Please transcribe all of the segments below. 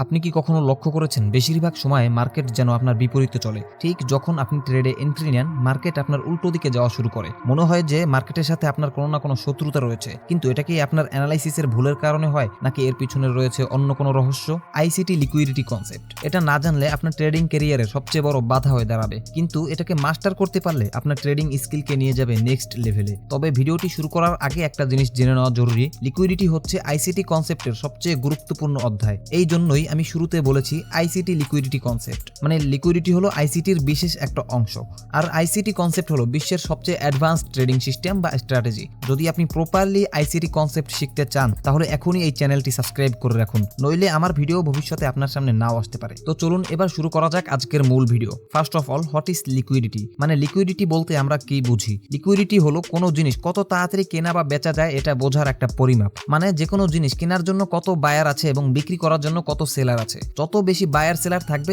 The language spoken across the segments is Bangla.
আপনি কি কখনো লক্ষ্য করেছেন বেশিরভাগ সময় মার্কেট যেন আপনার বিপরীতে চলে? ঠিক যখন আপনি ট্রেডে এন্ট্রি নেন, মার্কেট আপনার উল্টো দিকে যাওয়া শুরু করে। মনে হয় যে মার্কেটের সাথে আপনার কোনো না কোনো শত্রুতা রয়েছে, কিন্তু এটা কি আপনার অ্যানালাইসিসের ভুলের কারণে হয়, নাকি এর পিছনে রয়েছে অন্য কোনো রহস্য? আইসিটি লিকুইডিটি কনসেপ্ট, এটা না জানলে আপনার ট্রেডিং ক্যারিয়ারে সবচেয়ে বড় বাধা হয়ে দাঁড়াবে, কিন্তু এটাকে মাস্টার করতে পারলে আপনার ট্রেডিং স্কিলকে নিয়ে যাবে নেক্সট লেভেলে। তবে ভিডিওটি শুরু করার আগে একটা জিনিস জেনে নেওয়া জরুরি, লিকুইডিটি হচ্ছে আইসিটি কনসেপ্টের সবচেয়ে গুরুত্বপূর্ণ অধ্যায়। এই জন্যই আমি শুরুতে বলেছি আইসিটি লিকুইডিটি কনসেপ্ট, মানে লিকুইডিটি হলো আইসিটির বিশেষ একটা অংশ, আর আইসিটি কনসেপ্ট হলো বিশ্বের সবচেয়ে অ্যাডভান্সড ট্রেডিং সিস্টেম বা স্ট্র্যাটেজি। যদি আপনি প্রপারলি আইসিটি কনসেপ্ট শিখতে চান, তাহলে এখনই এই চ্যানেলটি সাবস্ক্রাইব করে রাখুন, নইলে আমার ভিডিও ভবিষ্যতে আপনার সামনে নাও আসতে পারে। তো চলুন এবার শুরু করা যাক আজকের মূল video. First of all, what is liquidity? মানে লিকুইডিটি বলতে আমরা কি বুঝি? লিকুইডিটি হলো কোনো জিনিস কত তাড়াতাড়ি কেনা বা বেচা যায় এটা বোঝার একটা পরিমাপ। মানে যে কোনো জিনিস কেনার জন্য কত বায়ার আছে এবং বিক্রি করার জন্য কত সেলার আছে। যত বেশি বায়ার সেলার থাকবে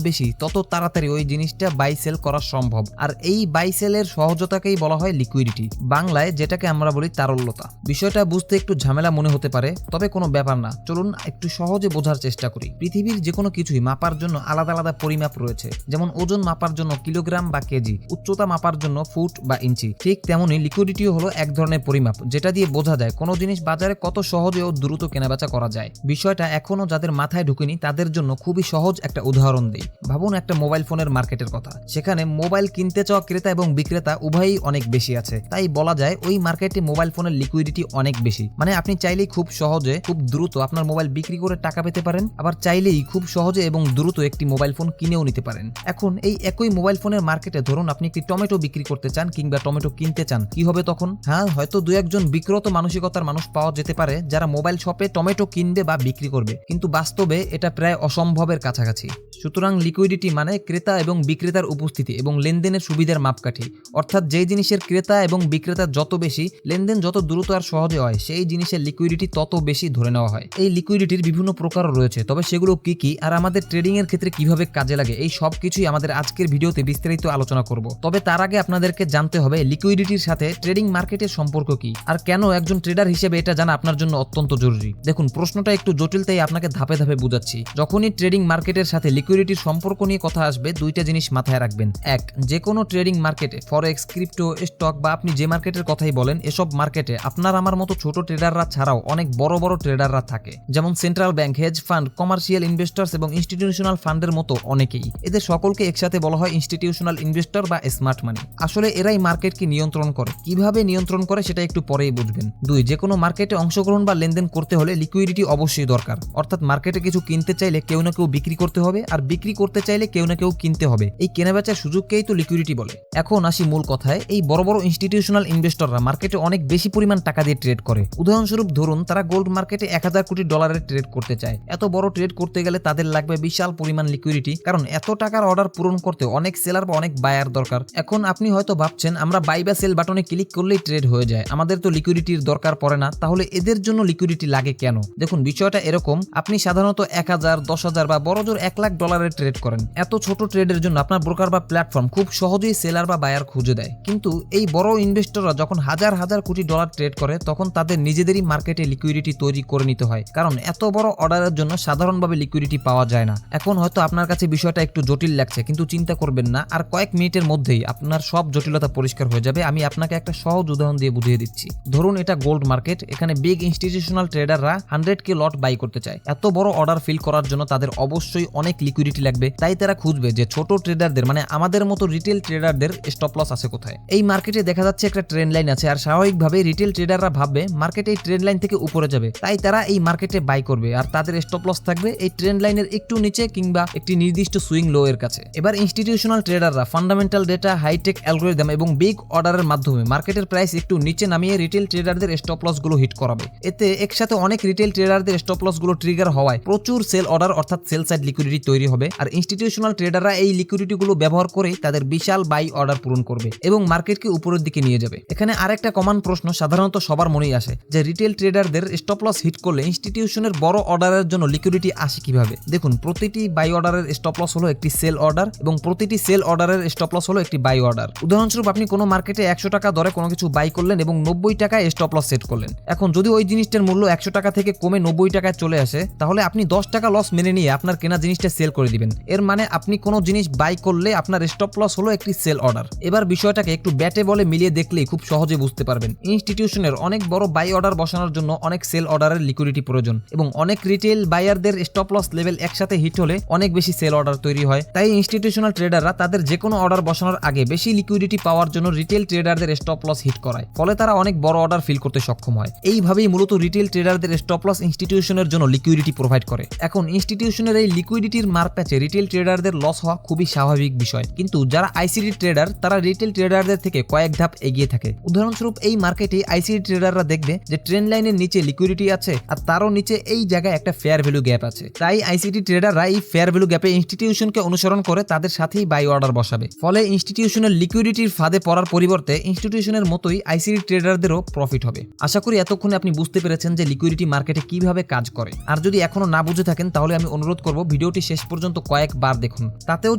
তত তাড়াতাড়ি ওই জিনিসটা বাই সেল করা সম্ভব, আর এই বাই সেলের সহজতাকেই বলা হয় লিকুইডিটি, বাংলায় যেটাকে আমরা বলি তারল্যতা। বিষয়টা বুঝতে একটু ঝামেলা মনে হতে পারে, তবে কোনো ব্যাপার না, চলুন একটু সহজে বোঝার চেষ্টা করি। পৃথিবীর যে কোনো কিছুই মাপার জন্য আলাদা আলাদা পরিমাপ রয়েছে, যেমন ওজন মাপার জন্য কিলোগ্রাম বা কেজি, উচ্চতা মাপার জন্য ফুট বা ইঞ্চি। ঠিক তেমনই লিকুইডিটিও হলো এক ধরনের পরিমাপ, যেটা দিয়ে বোঝা যায় কোনো জিনিস বাজারে কত সহজে ও দ্রুত কেনাবেচা করা যায়। বিষয়টা এখনো যাদের মাথায় ঢুকেনি তাদের জন্য খুবই সহজ একটা উদাহরণ দিই। ভাবুন একটা মোবাইল ফোনের মার্কেটের কথা। সেখানে মোবাইল কিনতে চাওয়া ক্রেতা এবং বিক্রেতা উভয়ই অনেক বেশি আছে, তাই বলা যায় ওই মার্কেটে মোবাইল ফোনের লিকুইডিটি অনেক বেশি। মানে আপনি চাইলেই খুব সহজে খুব দ্রুত আপনার মোবাইল বিক্রি করে টাকা পেতে পারেন, আবার চাইলেই খুব সহজে এবং দ্রুত একটি মোবাইল ফোন কিনেও নিতে পারেন। এখন এই একই মোবাইল ফোনের মার্কেটে ধরুন আপনি একটি টমেটো বিক্রি করতে চান কিংবা টমেটো কিনতে চান, কি হবে তখন? হ্যাঁ, হয়তো দু একজন বিক্রত মানসিকতার মানুষ পাওয়া যেতে পারে যারা মোবাইল শপে টমেটো কিনবে বা বিক্রি করবে, কিন্তু বাস্তবে এটা প্রায় অসম্ভবের কাছাকাছি। সুতরাং লিকুইডিটি মানে ক্রেতা এবং বিক্রেতার উপস্থিতি এবং লেনদেনের সুবিধার মাপকাঠি। অর্থাৎ যেই জিনিসের ক্রেতা এবং বিক্রেতা যত বেশি, লেনদেন যত দ্রুত আর সহজে হয়, সেই জিনিসের লিকুইডিটি তত বেশি ধরে নেওয়া হয়। এই লিকুইডিটির বিভিন্ন প্রকার রয়েছে, তবে সেগুলো কি কি আর আমাদের ট্রেডিং এর ক্ষেত্রে কিভাবে কাজে লাগে, এই সব কিছুই আমাদের আজকের ভিডিওতে বিস্তারিত আলোচনা করব। তবে তার আগে আপনাদেরকে জানতে হবে লিকুইডিটির সাথে ট্রেডিং মার্কেটের সম্পর্ক কি, আর কেন একজন ট্রেডার হিসেবে এটা জানা আপনার জন্য অত্যন্ত জরুরি। দেখুন, প্রশ্নটা একটু জটিল, তাই আপনাকে ধাপে ধাপে বুঝাচ্ছি। যখনই ট্রেডিং মার্কেটের সাথে লিকুইডিটির সম্পর্ক নিয়ে কথা আসবে, দুইটা জিনিস মাথায় রাখবেন। এক, যে কোনো ট্রেডিং মার্কেটে, ফরেক্স, ক্রিপ্টো, স্টক বা আপনি যে মার্কেটের কথাই বলেন, এসব মার্কেটে আপনার আমার মতো ছোট ট্রেডাররা ছাড়াও অনেক বড় বড় ট্রেডাররা থাকে, যেমন central bank, hedge fund, commercial investors এবং ইনস্টিটিউশনাল ফান্ডের মতো অনেকেই। এদের সকলকে একসাথে বলা হয় ইনস্টিটিউশনাল ইনভেস্টর বা স্মার্ট মানি। আসলে এরাই মার্কেটকে নিয়ন্ত্রণ করে। কিভাবে নিয়ন্ত্রণ করে সেটা একটু পরেই বুঝবেন। দুই, যে কোনো মার্কেটে অংশগ্রহণ বা লেনদেন করতে হলে লিকুইডিটি অবশ্যই দরকার। অর্থাৎ মার্কেটে কিছু কিনতে চাইলে কেউ না কেউ বিক্রি করতে হবে, আর বিক্রি করতে চাইলে কেউ না কেউ কিনতে হবে। এই কেনাবেচার সুযোগকেই তো লিকুইডিটি বলে। এখন আসি মূল কথায়। এই বড় বড় ইনস্টিটিউশনাল ইনভেস্টররা মার্কেটে অনেক বেশি পরিমাণ টাকা দিয়ে ট্রেড করে। উদাহরণস্বরূপ ধরুন তারা গোল্ড মার্কেটে 1000 কোটি ডলারের ট্রেড করতে চায়। এত বড় ট্রেড করতে গেলে তাদের লাগবে বিশাল পরিমাণ লিকুইডিটি, কারণ এত টাকার অর্ডার পূরণ করতে অনেক সেলার বা অনেক বায়ার দরকার। এখন আপনি হয়তো ভাবছেন আমরা বাই বা সেল বাটনে ক্লিক করলেই ট্রেড হয়ে যায়, আমাদের তো লিকুইডিটির দরকার পড়ে না, তাহলে এদের জন্য লিকুইডিটি লাগে কেন? দেখুন, বিষয়টা এরকম। আপনি সাধারণত 1000, 10,000 বা বড় জোর 1 লাখ ডলারের ট্রেড করেন। এত ছোট ট্রেডের জন্য আপনার ব্রোকার বা প্ল্যাটফর্ম খুব সহজেই সেলার বা বায়ার খুঁজে দেয়। কিন্তু এই বড় ইনভেস্টররা যখন হাজার হাজার কোটি ডলার ট্রেড করে, তখন তাদের নিজেদেরই মার্কেটে লিকুইডিটি তৈরি করে নিতে হয়, কারণ এত বড় অর্ডারের জন্য সাধারণভাবে লিকুইডিটি পাওয়া যায় না। এখন হয়তো আপনার কাছে বিষয়টা একটু জটিল লাগছে, কিন্তু চিন্তা করবেন না, আর কয়েক মিনিটের মধ্যেই আপনার সব জটিলতা পরিষ্কার হয়ে যাবে। আমি আপনাকে একটা সহজ উদাহরণ দিয়ে বুঝিয়ে দিচ্ছি। ধরুন এটা গোল্ড মার্কেট। এখানে বিগ ইনস্টিটিউশনাল ট্রেডাররা 100K লট বাই করতে চায়। এত বড় অর্ডার ফিল করার জন্য তাদের অবশ্যই অনেক লিকুইডিটি লাগবে, তাই তারা খুঁজবে যে ছোট ট্রেডারদের, মানে আমাদের মতো রিটেল ট্রেডারদের স্টপ লস আছে কোথায়। এই মার্কেটে দেখা যাচ্ছে একটা ট্রেন্ড লাইন আছে, আর স্বাভাবিকভাবে রিটেল ট্রেডাররা ভাববে মার্কেটে এই ট্রেন্ড লাইন থেকে উপরে যাবে, তাই তারা এই মার্কেটে বাই করবে, আর তাদের স্টপ লস থাকবে এই ট্রেন্ড লাইনের একটু নিচে কিংবা একটি নির্দিষ্ট সুইং লো এর কাছে। এবার ইনস্টিটিউশনাল ট্রেডাররা ফান্ডামেন্টাল ডেটা, হাইটেক অ্যালগরিদম এবং বিগ অর্ডারের মাধ্যমে মার্কেটের প্রাইস একটু নিচে নামিয়ে রিটেল ট্রেডারদের স্টপ লস গুলো হিট করাবে। এতে একসাথে অনেক রিটেল ট্রেডারদের স্টপ লস গুলো ট্রিগার হওয়ায় প্রচুর সেল অর্ডার অর্থাৎ সেল সাইড লিকুইডিটি তৈরি হবে, আর ইনস্টিটিউশনাল ট্রেডাররা এই লিকুইডিটি গুলো ব্যবহার করেই তাদের বিশাল বাই অর্ডার পূরণ করবে এবং মার্কেটকে উপরের দিকে নিয়ে যাবে। এখানে আরেকটা কমন প্রশ্ন সাধারণত সবার মনেই আসে যে রিটেল ট্রেডারদের স্টপ লস হিট করলে ইনস্টিটিউশনের বড় অর্ডারের জন্য লিকুইডিটি আসে কিভাবে? দেখুন, প্রতিটি বাই অর্ডারের স্টপ লস হলো একটি সেল অর্ডার এবং প্রতিটি সেল অর্ডারের স্টপ লস হলো একটি বাই অর্ডার। উদাহরণস্বরূপ আপনি কোনো মার্কেটে 100 টাকা দরে কোনো কিছু বাই করলেন এবং 90 টাকায় স্টপ লস সেট করলেন। এখন যদি ওই জিনিসটার মূল্য 100 টাকা থেকে কমে 90 টাকায় চলে আসে, তাহলে আপনি টাকা লস মেনে নিয়ে আপনার কেনা জিনিসটা সেল করে দিবেন। এর মানে আপনি কোনো জিনিস বাই করলে আপনার স্টপ লস হলো একটি সেল অর্ডার। এবার বিষয়টাকে একটু ব্যাটে বলে মিলিয়ে দেখলেই খুব সহজে বুঝতে পারবেন। ইনস্টিটিউশনের অনেক বড় বাই অর্ডার বসানোর জন্য অনেক সেল অর্ডারের লিকুইডিটি প্রয়োজন এবং অনেক রিটেল বায়ারদের স্টপ লস লেভেল একসাথে হিট হলে অনেক বেশি সেল অর্ডার তৈরি হয়। তাই ইনস্টিটিউশনাল ট্রেডাররা তাদের যে কোনো অর্ডার বসানোর আগে বেশি লিকুইডিটি পাওয়ার জন্য রিটেল ট্রেডারদের স্টপ লস হিট করায়, ফলে তারা অনেক বড় অর্ডার ফিল করতে সক্ষম হয়। এইভাবেই মূলত রিটেল ট্রেডারদের স্টপ লস ইনস্টিটিউশনের জন্য লিকুইডিটি প্রোভাইড করে। এখন ইনস্টিটিউশনের এই লিকুইডিটির মারপ্যাচে রিটেল ট্রেডারদের লস হওয়া খুবই স্বাভাবিক বিষয়, কিন্তু যারা আইসিডি ট্রেডার তারা রিটেল ট্রেডারদের থেকে কয়েক ধাপ এগিয়ে থাকে। উদাহরণস্বরূপ এই মার্কেটে আইসিডি ট্রেডাররা দেখবে যে ট্রেন্ড লাইনের নিচে লিকুইডিটি আছে আর তারও নিচে এই জায়গায় একটা ফেয়ার ভ্যালু গ্যাপ আছে। তাই আইসিডি ট্রেডাররা এই ফেয়ার ভ্যালু গ্যাপে ইনস্টিটিউশনকে অনুসরণ করে তাদের সাথেই বাই অর্ডার বসাবে। ফলে ইনস্টিটিউশনের লিকুইডিটির ফাঁদে পড়ার পরিবর্তে ইনস্টিটিউশনের মতোই আইসিডি ট্রেডারদেরও প্রফিট হবে। আশা করি এতক্ষণে আপনি বুঝতে পেরেছেন যে লিকুইডিটি মার্কেটে কিভাবে কাজ করে। আর যদি এখনো না বুঝে থাকেন তাহলে আমি অনুরোধ করব ভিডিওটি শেষ পর্যন্ত কয়েকবার দেখুন। তাতেও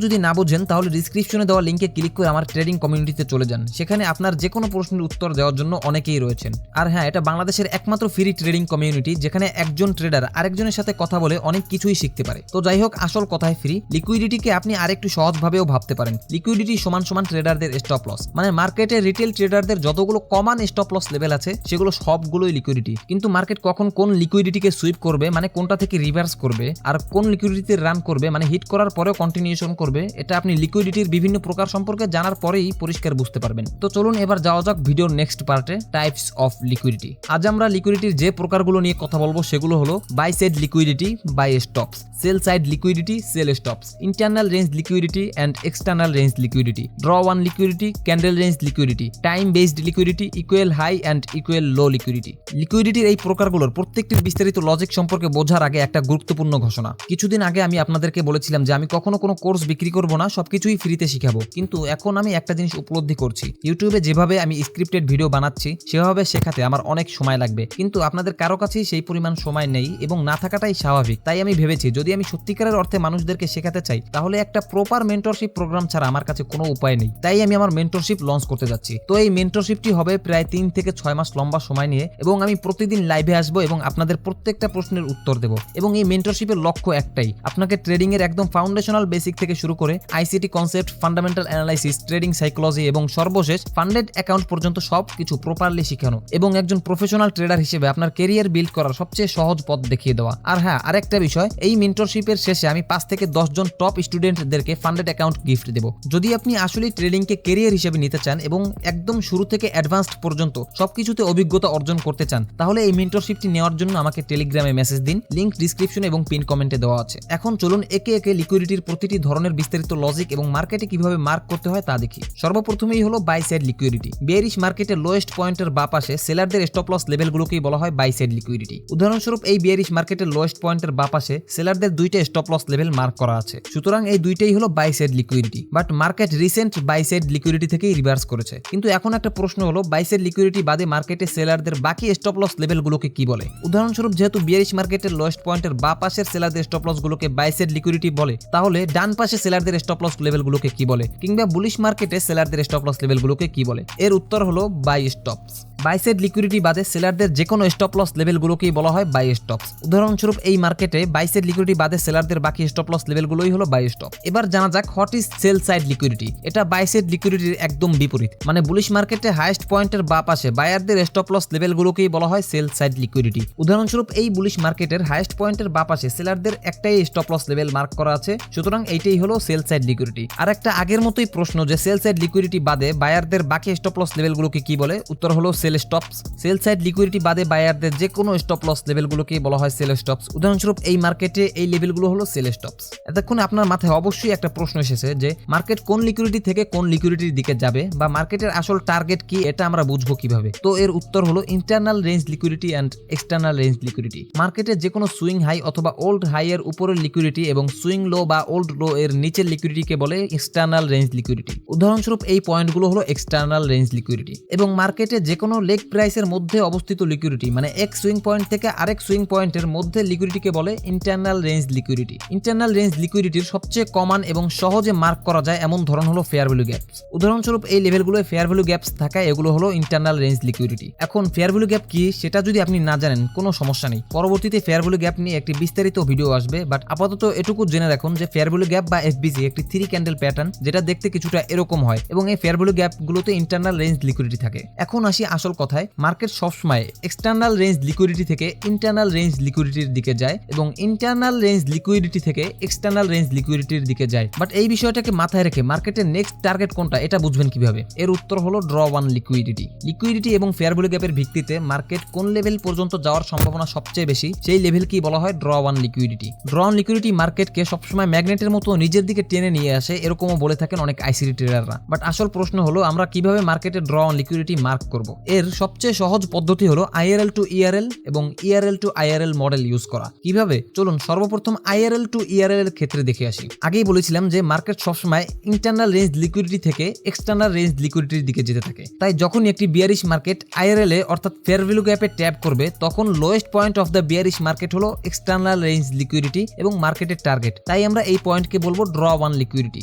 যদি না বুঝেন তাহলে ডিসক্রিপশনে দেওয়া লিঙ্কে ক্লিক করে আমার ট্রেডিং কমিউনিটিতে চলে যান। সেখানে আপনার যে কোনো প্রশ্নের উত্তর দেওয়ার জন্য অনেকেই রয়েছেন। আর হ্যাঁ, এটা বাংলাদেশের একমাত্র ফ্রি ট্রেডিং কমিউনিটি যেখানে একজন ট্রেডার আরেকজনের সাথে কথা বলে অনেক কিছুই শিখতে পারে। তো যাই হোক, আসল কথায় ফ্রি। লিকুইডিটিকে আপনি আরেকটু সহজভাবেও ভাবতে পারেন। লিকুইডিটি সমান সমান ট্রেডারদের স্টপ লস, মানে মার্কেটে রিটেল ট্রেডারদের যতগুলো কমন স্টপ লস লেভেল আছে সেগুলো সবগুলোই লিকুইডিটি। কিন্তু মার্কেট কখন কোন লিকুইডিটিকে সুইপ করবে, মানে কোনটা থেকে রিভার্স করবে, আর কোন লিকুইডিটিতে রান করবে, মানে হিট করার পরেও কন্টিনিউশন করবে, এটা আপনি লিকুইডিটির বিভিন্ন প্রকার সম্পর্কে জানার পরেই পরিষ্কার বুঝতে পারবেন। তো চলুন এবার যাওয়া যাক ভিডিওর নেক্সট পার্টে, টাইপস অফ লিকুইডিটি। আজ আমরা লিকুইডিটির যে প্রকারগুলো নিয়ে কথা বলবো সেগুলো হলো buy side liquidity, buy stops, sell side liquidity, sell stops, internal range liquidity and external range liquidity, draw on liquidity, candle range liquidity, time based liquidity, equal high and equal low liquidity. লিকুইডিটির এই প্রকারগুলোর প্রত্যেকটির বিস্তারিত লজিক সম্পর্কে বোঝার আগে একটা গুরুত্বপূর্ণ ঘোষণা। কিছুদিন আগে আমি আপনাদেরকে বলেছিলাম যে আমি কখনো কোনো কোর্স বিক্রি করব না, সবকিছুই ফ্রিতে শিখাবো। কিন্তু এখন আমি একটা জিনিস উপলব্ধি করছি, ইউটিউবে যেভাবে আমি স্ক্রিপ্টেড ভিডিও বানাচ্ছি সেভাবে শেখাতে আমার অনেক সময় লাগবে, কিন্তু আপনাদের কারো কাছেই সেই পরিমাণ সময় নেই এবং না থাকাটাই স্বাভাবিক। তাই আমি ভেবেছি যদি আমি সত্যিকারের অর্থে মানুষদেরকে শেখাতে চাই তাহলে একটা প্রপার মেন্টরশিপ প্রোগ্রাম ছাড়া আমার কাছে কোনো উপায় নেই। তাই আমি আমার মেন্টরশিপ লঞ্চ করতে যাচ্ছি। তো এই মেন্টরশিপটি হবে প্রায় 3 থেকে 6 মাস লম্বা সময় নিয়ে এবং আমি প্রতিদিন লাইভে আসবো এবং আপনাদের প্রত্যেকটা প্রশ্নের উত্তর দেব। এবং এই মেন্টরশিপের লক্ষ্য একটাই, আপনাকে ট্রেডিং এর একদম ফাউন্ডেশনাল বেসিক থেকে শুরু করে ICT concept, fundamental analysis, trading psychology এবং সর্বশেষ ফান্ডেড অ্যাকাউন্ট পর্যন্ত সবকিছু প্রপারলি শেখানো এবং একজন প্রফেশনাল ট্রেডার হিসেবে আপনার ক্যারিয়ার বিল্ড করার সবচেয়ে সহজ পথ দেখিয়ে দেওয়া। আর হ্যাঁ, আরেকটা বিষয়, এই মেন্টরশিপের শেষে আমি 5 থেকে 10 জন টপ স্টুডেন্টদেরকে ফান্ডেড অ্যাকাউন্ট গিফট দেব। যদি আপনি আসলে ট্রেডিংকে ক্যারিয়ার হিসেবে নিতে চান এবং একদম শুরু থেকে অ্যাডভান্সড পর্যন্ত সবকিছুতে অভিজ্ঞতা অর্জন করতে চান তাহলে এই মেন্টরশিপটি নেওয়ার জন্য আমাকে টেলিগ্রামে মেসেজ দিন, লিংক ডিসক্রিপশনে এবং পিন কমেন্টে দেওয়া আছে। এখন চলুন একে একে লিকুইডিটির প্রতিটি ধরনের বিস্তারিত লজিক এবং মার্কেটে কিভাবে মার্ক করতে হয় তা দেখি। সর্বপ্রথমেই হলো বাই সাইড লিকুইডিটি। বেয়ারিশ মার্কেটের লোয়েস্ট পয়েন্টের বাঁ পাশে সেলারদের স্টপ লস লেভেলগুলোকেই বলা হয় বাই সাইড লিকুইডিটি। উদাহরণস্বরূপ এই বেয়ারিশ মার্কেটের লোয়েস্ট পয়েন্টের বাঁ পাশে সেলারদের 2টা স্টপ লস লেভেল মার্ক করা আছে, সুতরাং এই দুইটাই হলো buy side liquidity. But market recent buy side liquidity থেকেই রিভার্স করেছে। কিন্তু এখন একটা প্রশ্ন হলো, বাই সাইড লিকুইডিটি বাদে মার্কেটে সেলারদের বাকি স্টপ লস লেভেলগুলোকে কি বলে? উদাহরণস্বরূপ যেহেতু বেয়ারিশ মার্কেটের লোয়েস্ট পয়েন্টের বাঁ পাশের সেলারদের স্টপ লস গুলোকে বাই সাইড লিকুইডিটি বলে, তাহলে ডান পাশে সেলারদের স্টপ লস লেভেলগুলোকে কি বলে? কিংবা বুলিশ মার্কেটে সেলারদের স্টপ লস লেভেলগুলোকে কি বলে? এর উত্তর হলো buy stops. Buy side liquidity বাদে সেলারদের যে কোনো স্টপ লস লেভেলগুলোকেই বলা হয় বাই স্টপস। উদাহরণস্বরূপ এই মার্কেটে বাই সাইড লিকুইডিটি বাদে সেলারদের বাকি স্টপ লস লেভেলগুলোই হলো বাই স্টপ। এবার জানা যাক what is sell side liquidity. এটা বাই সাইড লিকুইডিটির একদম বিপরীত, মানে বুলিশ মার্কেটে হাইয়েস্ট পয়েন্টের বাঁ পাশে বায়ারদের স্টপ লস লেভেলগুলোকেই বলা হয় সেল সাইড লিকুইডিটি। উদাহরণস্বরূপ এই বুলিশ মার্কেটের হাইয়েস্ট পয়েন্টের বাঁ পাশে সেলারদের একটাই স্টপ লস লেভেল মার্ক করা আছে, সুতরাং এইটাই হলো সেল সাইড লিকুইডিটি। আর একটা আগের মতোই প্রশ্ন যে সেল সাইড লিকুইডিটি বাদে বায়ারদের বাকি স্টপ লস লেভেলগুলোকে কি বলে? উত্তর হলো sell stops. Sell side liquidity বাদে বায়ারদের যে কোনো স্টপ লস লেভেলগুলোকেই বলা হয় সেল স্টপস। উদাহরণস্বরূপ এই মার্কেটে এই লেভেলগুলো হলো সেল স্টপস। এতক্ষণ আপনার মাথায় অবশ্যই একটা প্রশ্ন এসেছে যে মার্কেট কোন লিকুইডিটি থেকে কোন লিকুইডিটির দিকে যাবে বা মার্কেটের আসল টার্গেট কি, এটা আমরা বুঝবো কিভাবে? তো এর উত্তর হলো internal range liquidity and external range liquidity. মার্কেটে যে কোনো সুইং হাই অথবা ওল্ড হাই এর উপরের লিকুইডিটি এবং সুইং লো বা ওল্ড লো এর নিচের লিকুইডিটিকে বলে এক্সটার্নাল রেঞ্জ লিকুইডিটি। উদাহরণস্বরূপ এই পয়েন্টগুলো হলো এক্সটার্নাল রেঞ্জ লিকুইডিটি। এবং মার্কেটে যে কোনো লেগ প্রাইসের মধ্যে অবস্থিত লিকুইডিটি, মানে এক সুইং পয়েন্ট থেকে আরেক সুইং পয়েন্টের মধ্যে লিকুইডিটিকে বলে internal range liquidity. Internal range লিকুইডিটির সবচেয়ে কমন এবং সহজে মার্ক করা যায় এমন ধরন হলো ফেয়ার ভ্যালু গ্যাপস। উদাহরণস্বরূপ এই লেভেলগুলোয় ফেয়ার ভ্যালু গ্যাপস থাকা এগুলো হলো ইন্টারনাল রেঞ্জ লিকুইডিটি। এখন ফেয়ার ভ্যালু গ্যাপ কি সেটা যদি আপনি না জানেন কোনো সমস্যা নেই, পরবর্তীতে ফেয়ার ভ্যালু গ্যাপ নিয়ে একটি বিস্তারিত ভিডিও আসবে, বাট আপাতত এটুকু জেনে রাখুন যে ফেয়ার ভ্যালু গ্যাপ বা এফবিসি একটি 3 ক্যান্ডেল প্যাটার্ন, যেটা দেখতে কিছুটা এরকম হয় এবং এই ফেয়ার ভ্যালু গ্যাপ গুলোতে ইন্টারনাল রেঞ্জ লিকুইডিটি থাকে। এখন আসি আসল কথায়, মার্কেট সবসময় এক্সটার্নাল রেঞ্জ লিকুইডিটি থেকে ইন্টারনাল রেঞ্জ লিকুইডিটির দিকে যায় এবং ইন্টারনাল রেঞ্জ লিকুইডিটি থেকে এক্সটার্নাল রেঞ্জ লিকুইডিটির দিকে যায়। বাট এই বিষয়টাকে মাথায় রেখে মার্কেটের নেক্সট টার্গেট কোনটা এটা বুঝবেন কিভাবে? এর উত্তর হলো ড্র ওয়ান লিকুইডিটি। লিকুইডিটি এবং ফেয়ার ভ্যালু গ্যাপের ভিত্তিতে মার্কেট কোন লেভেল পর্যন্ত যাওয়ার সম্ভাবনা সবচেয়ে বেশি সেই লেভেলকে বলা হয় draw on liquidity. Draw on liquidity মার্কেটকে সবসময় ম্যাগনেটের মতো নিজের দিকে টেনে নিয়ে আসে, এরকমও বলে থাকেন অনেক আইসিটি ট্রেডাররা। বাট আসল প্রশ্ন হলো আমরা কিভাবে মার্কেটে ড্র ওয়ান লিকুইডিটি মার্ক করব? এর সবচেয়ে সহজ পদ্ধতি হলো আইআরএল টু ইআরএল এবং ERL to IRL model use করা। কিভাবে? চলুন সর্বপ্রথম আইআরএল টু ইআরএল এর ক্ষেত্রে দেখে আসি। আগেই বলেছিলাম যে মার্কেট সবসময় ইন্টারনাল রেঞ্জ লিকুইডিটি থেকে এক্সটার্নাল রেঞ্জ লিকুইডিটির দিকে যেতে থাকে। তাই যখন একটি বিয়ারিশ মার্কেট আইআরএল এ অর্থাৎ ফেয়ার ভ্যালু গ্যাপে ট্যাপ করবে তখন lowest point of the bearish market হলো এক্সটার্নাল রেঞ্জ লিকুইডিটি এবং মার্কেটের টার্গেট। তাই আমরা এই পয়েন্টকে বলবো ড্র ওয়ান লিকুইডিটি।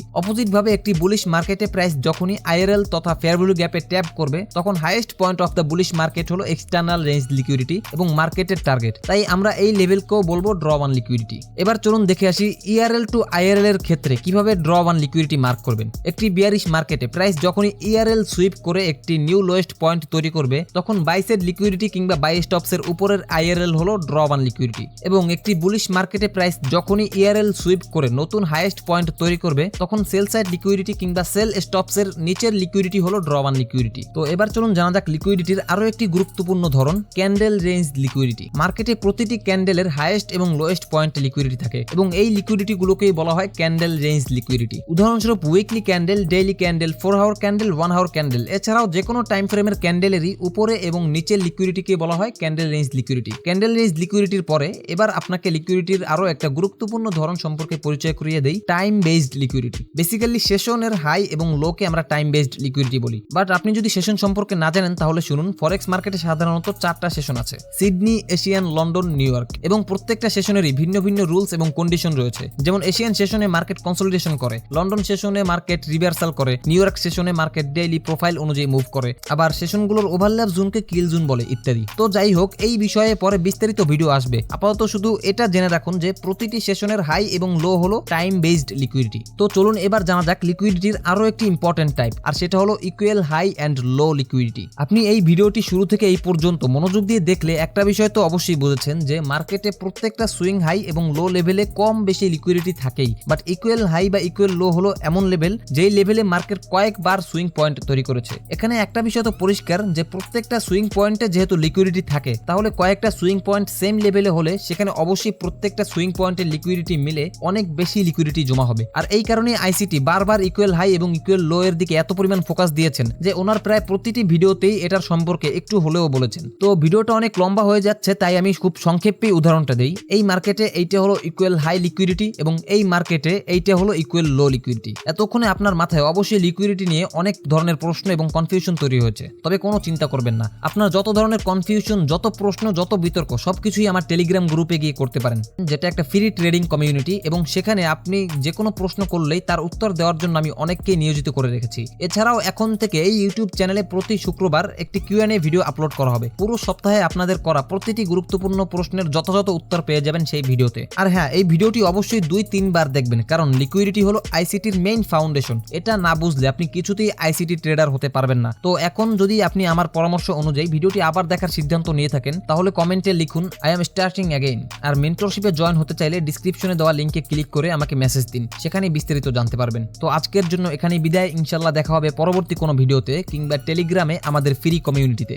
অপোজিট ভাবে একটি বুলিশ মার্কেটে প্রাইস যখনই আইআরএল তথা ফেয়ার ভ্যালু গ্যাপে ট্যাপ করবে তখন highest point of the bullish market হলো এক্সটার্নাল রেঞ্জ লিকুইডিটি এবং মার্কেটের টার্গেট। তাই আমরা এই লেভেলকেও বলবো ড্র ওয়ান লিকুইডিটি। এবার চলুন দেখে আসি ইআরএল টু আইআরএল এর ক্ষেত্রে কিভাবে ড্র ওয়ান লিকুইডিটি মার্ক করবেন। একটি বিয়ারিশ মার্কেটে প্রাইস যখনই ইআরএল সুইপ করে একটি নিউ লোয়েস্ট পয়েন্ট তৈরি করবে তখন বাই সাইড লিকুইডিটি কিংবা বাই স্টপস এর উপরের আইআরএল হলো ড্র ওয়ান লিকুইডিটি এবং একটি বুলিশ মার্কেটে প্রাইস যখনই ইআরএল সুইপ করে নতুন হাইয়েস্ট পয়েন্ট তৈরি করবে তখন সেল সাইড লিকুইডিটি কিংবা সেল স্টপস এর নিচের লিকুইডিটি হলো ড্র ওয়ান লিকুইডিটি। তো এবার চলুন জানা যাক লিকুইডিটির আরো একটি গুরুত্বপূর্ণ ধরন ক্যান্ডেল রেঞ্জ লিকুইডিটি। মার্কেটে প্রতিটি ক্যান্ডেলের হাইয়েস্ট এবং লোয়েস্ট পয়েন্টে লিকুইডিটি থাকে এবং এই লিকুইডিটি গুলোকেই বলা হয় ক্যান্ডেল রেঞ্জ লিকুইডিটি। উদাহরণস্বরূপ weekly candle, daily candle, 4 hour candle, 1 hour candle, এছাড়াও যে কোনো টাইম ফ্রেমের ক্যান্ডেলেরই উপরে এবং নিচের লিকুইডিটিকে বলা হয় candle range liquidity. Candle range লিকুইডিটির পরে এবার আপনাকে লিকুইডিটির আরো একটা গুরুত্বপূর্ণ ধরন সম্পর্কে পরিচয় করিয়ে দেই, টাইম বেসড লিকুইডিটি। বেসিক্যালি সেশনের হাই এবং লোকে আমরা টাইম বেসড লিকুইডিটি বলি। বাট আপনি যদি সেশন সম্পর্কে না জানেন তাহলে শুনুন, ফরেক্স মার্কেটে সাধারণত 4টা সেশন আছে, Sydney, Asian, London, new York, এবং প্রত্যেকটা সেশনেরই ভিন্ন ভিন্ন রুলস এবং কন্ডিশন রয়েছে। যেমন এশিয়ান সেশনে মার্কেট কনসলিডেশন করে, লন্ডন সেশনে মার্কেট রিভার্সাল করে, নিউ ইয়র্ক সেশনে মার্কেট ডেইলি প্রোফাইল অনুযায়ী মুভ করে, আবার সেশনগুলোর ওভারল্যাপ জোনকে কিল জোন বলে ইত্যাদি। তো যাই হোক, এই বিষয়ে পরে বিস্তারিত ভিডিও আসবে। আপাতত শুধু এটা জেনে রাখুন যে প্রতিটি সেশনের হাই এবং লো হলো টাইম বেসড লিকুইডিটি। তো চলুন এবার জানা যাক লিকুইডিটির আরো একটি ইম্পর্টেন্ট টাইপ, আর সেটা হলো equal high and low liquidity. আপনি এই ভিডিওটি শুরু থেকে এই পর্যন্ত মনোযোগ দিয়ে দেখলে একটা বিষয় তো অবশ্যই বুঝেছেন যে মার্কেটে প্রত্যেকটা সুইং হাই এবং লো লেভেলে কম বেশি লিকুইডিটি থাকেই। বাট ইকুয়াল হাই বা ইকুয়াল লো হলো এমন লেভেল যেই লেভেলে মার্কেট কয়েকবার সুইং পয়েন্ট তৈরি করেছে। এখানে একটা বিষয় তো পরিষ্কার যে প্রত্যেকটা সুইং পয়েন্টে যেহেতু লিকুইডিটি থাকে তাহলে কয়েকটা সুইং পয়েন্ট সেম লেভেলে হলে সেখানে অবশ্যই প্রত্যেকটা সুইং পয়েন্টের লিকুইডিটি মিলে অনেক বেশি লিকুইডিটি জমা হবে। আর এই কারণে আইসিটি বারবার ইকুয়াল হাই এবং ইকুয়াল লো এর দিকে এত পরিমাণ ফোকাস দিয়েছেন যে ওনার প্রায় প্রতিটি ভিডিওতেই এটার সম্পর্কে একটু হলেও বলেছেন। তো ভিডিওটা অনেক লম্বা হয়ে যাচ্ছে তাই আমি খুব সংক্ষেপে উদাহরণটা দেই। এই মার্কেটে এইটা হলো ইকুয়াল হাই লিকুইডিটি এবং এই মার্কেটে এইটা হলো ইকুয়াল লো লিকুইডিটি। এতক্ষণে আপনার মাথায় অবশ্যই লিকুইডিটি নিয়ে অনেক ধরনের প্রশ্ন এবং কনফিউশন তৈরি হয়েছে। তবে কোনো চিন্তা করবেন না, আপনার যত ধরনের কনফিউশন, যত প্রশ্ন, যত বিতর্ক সবকিছুই আমার টেলিগ্রাম গ্রুপে গিয়ে করতে পারেন, যেটা একটা ফ্রি ট্রেডিং কমিউনিটি এবং সেখানে আপনি যে কোনো প্রশ্ন করলেই তার উত্তর দেওয়ার জন্য আমি অনেককে নিয়োজিত করে রেখেছি। এছাড়াও এখন থেকে এই ইউটিউব চ্যানেলে প্রতি শুক্রবার একটি কিউএনএ ভিডিও আপলোড করা হবে। পুরো সপ্তাহে আপনাদের করা প্রতিটি গুরুত্বপূর্ণ প্রশ্নের যথাযথ উত্তর পেয়ে যাবেন সেই ভিডিওতে। আর হ্যাঁ, এই ভিডিওটি অবশ্যই 2-3 বার দেখবেন, কারণ লিকুইডিটি হলো আইসিটির মেইন ফাউন্ডেশন। এটা না বুঝলে আপনি কিছুতেই আইসিটি ট্রেডার হতে পারবেন না। তো এখন যদি আপনি আমার পরামর্শ অনুযায়ী ভিডিওটি আবার দেখার সিদ্ধান্ত নিয়ে থাকেন তাহলে কমেন্টে লিখুন আই এম স্টার্টিং অ্যাগেইন। আর মেন্টরশিপে জয়েন হতে চাইলে ডিসক্রিপশনে দেওয়া লিংকে ক্লিক করে আমাকে মেসেজ দিন, সেখানে বিস্তারিত জানতে পারবেন। তো আজকের জন্য এখানেই বিদায়। ইনশাল্লাহ দেখা হবে পরবর্তী কোনো ভিডিওতে কিংবা টেলিগ্রামে আমাদের ফ্রি কমিউনিটিতে।